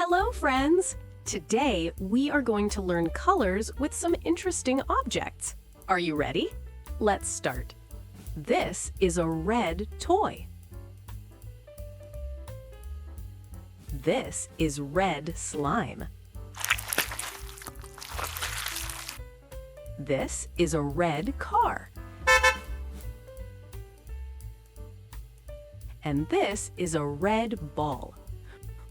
Hello, friends! Today, we are going to learn colors with some interesting objects. Are you ready? Let's start. This is a red toy. This is red slime. This is a red car. And this is a red ball.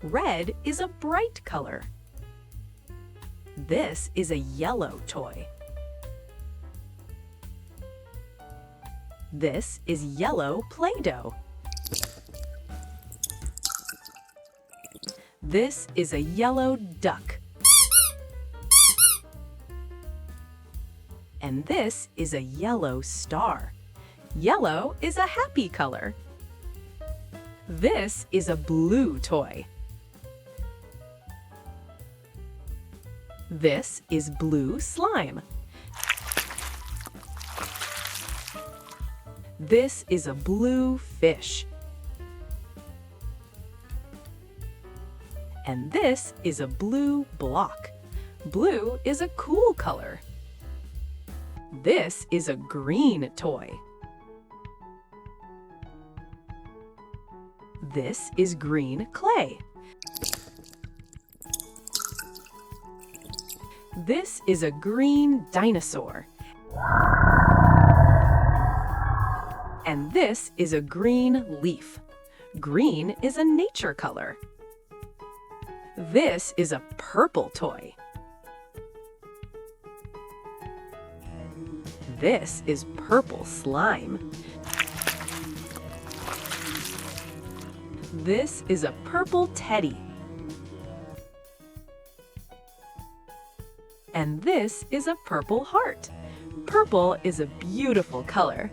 Red is a bright color. This is a yellow toy. This is yellow Play-Doh. This is a yellow duck. And this is a yellow star. Yellow is a happy color. This is a blue toy. This is blue slime. This is a blue fish. And this is a blue block. Blue is a cool color. This is a green toy. This is green clay. This is a green dinosaur. And this is a green leaf. Green is a nature color. This is a purple toy. This is purple slime. This is a purple teddy. And this is a purple heart. Purple is a beautiful color.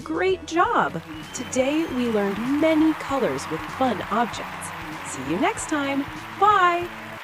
Great job! Today we learned many colors with fun objects. See you next time. Bye!